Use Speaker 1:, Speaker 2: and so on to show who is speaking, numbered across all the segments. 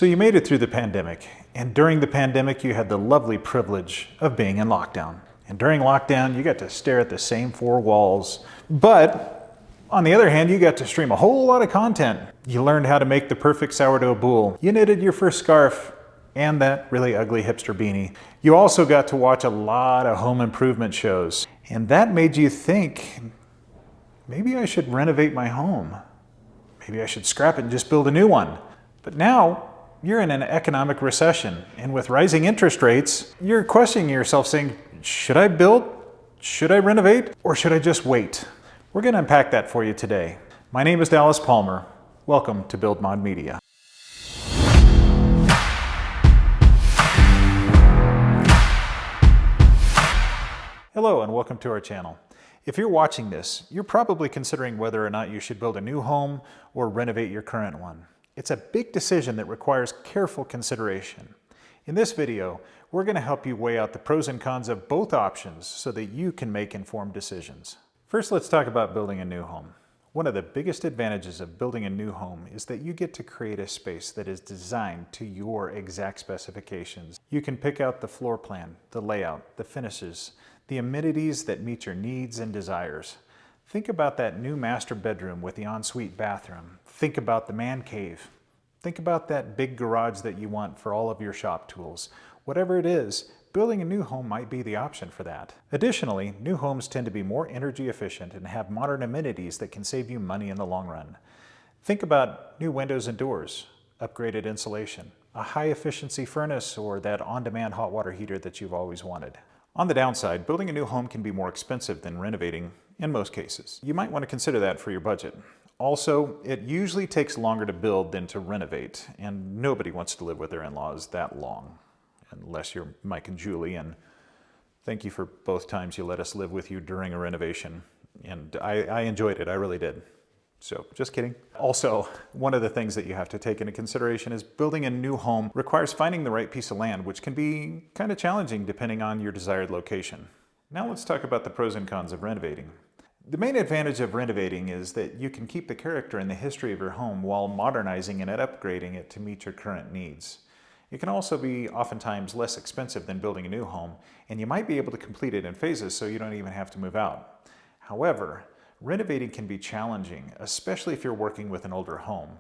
Speaker 1: So you made it through the pandemic, and during the pandemic you had the lovely privilege of being in lockdown. And during lockdown you got to stare at the same four walls, but on the other hand you got to stream a whole lot of content. You learned how to make the perfect sourdough boule, you knitted your first scarf, and that really ugly hipster beanie. You also got to watch a lot of home improvement shows, and that made you think, maybe I should renovate my home. Maybe I should scrap it and just build a new one. But now, you're in an economic recession, and with rising interest rates, you're questioning yourself saying, should I build? Should I renovate? Or should I just wait? We're going to unpack that for you today. My name is Dallas Palmer. Welcome to Build Mod Media. Hello and welcome to our channel. If you're watching this, you're probably considering whether or not you should build a new home or renovate your current one. It's a big decision that requires careful consideration. In this video, we're going to help you weigh out the pros and cons of both options so that you can make informed decisions. First, let's talk about building a new home. One of the biggest advantages of building a new home is that you get to create a space that is designed to your exact specifications. You can pick out the floor plan, the layout, the finishes, the amenities that meet your needs and desires. Think about that new master bedroom with the ensuite bathroom. Think about the man cave. Think about that big garage that you want for all of your shop tools. Whatever it is, building a new home might be the option for that. Additionally, new homes tend to be more energy efficient and have modern amenities that can save you money in the long run. Think about new windows and doors, upgraded insulation, a high efficiency furnace, or that on-demand hot water heater that you've always wanted. On the downside, building a new home can be more expensive than renovating in most cases. You might want to consider that for your budget. Also, it usually takes longer to build than to renovate, and nobody wants to live with their in-laws that long, unless you're Mike and Julie, and thank you for both times you let us live with you during a renovation. And I enjoyed it, I really did. So, just kidding. Also, one of the things that you have to take into consideration is building a new home requires finding the right piece of land, which can be kind of challenging depending on your desired location. Now let's talk about the pros and cons of renovating. The main advantage of renovating is that you can keep the character and the history of your home while modernizing and upgrading it to meet your current needs. It can also be oftentimes less expensive than building a new home, and you might be able to complete it in phases so you don't even have to move out. However, renovating can be challenging, especially if you're working with an older home.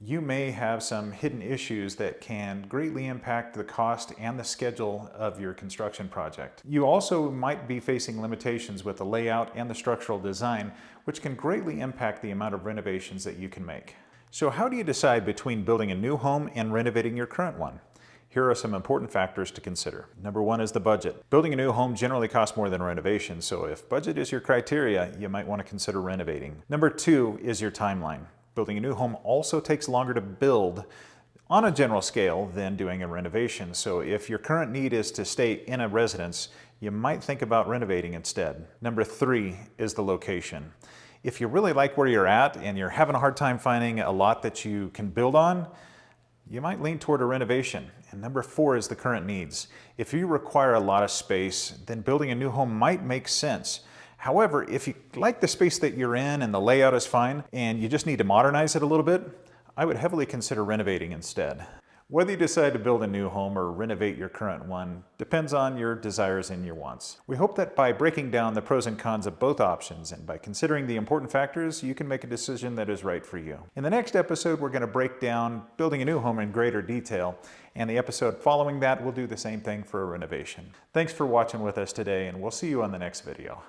Speaker 1: You may have some hidden issues that can greatly impact the cost and the schedule of your construction project. You also might be facing limitations with the layout and the structural design, which can greatly impact the amount of renovations that you can make. So how do you decide between building a new home and renovating your current one? Here are some important factors to consider. Number one is the budget. Building a new home generally costs more than renovation, so if budget is your criteria, you might want to consider renovating. Number two is your timeline. Building a new home also takes longer to build on a general scale than doing a renovation, so if your current need is to stay in a residence, you might think about renovating instead. Number three is the location. If you really like where you're at and you're having a hard time finding a lot that you can build on, you might lean toward a renovation. And number four is the current needs. If you require a lot of space, then building a new home might make sense. However, if you like the space that you're in and the layout is fine, and you just need to modernize it a little bit, I would heavily consider renovating instead. Whether you decide to build a new home or renovate your current one depends on your desires and your wants. We hope that by breaking down the pros and cons of both options and by considering the important factors, you can make a decision that is right for you. In the next episode, we're going to break down building a new home in greater detail, and the episode following that will do the same thing for a renovation. Thanks for watching with us today, and we'll see you on the next video.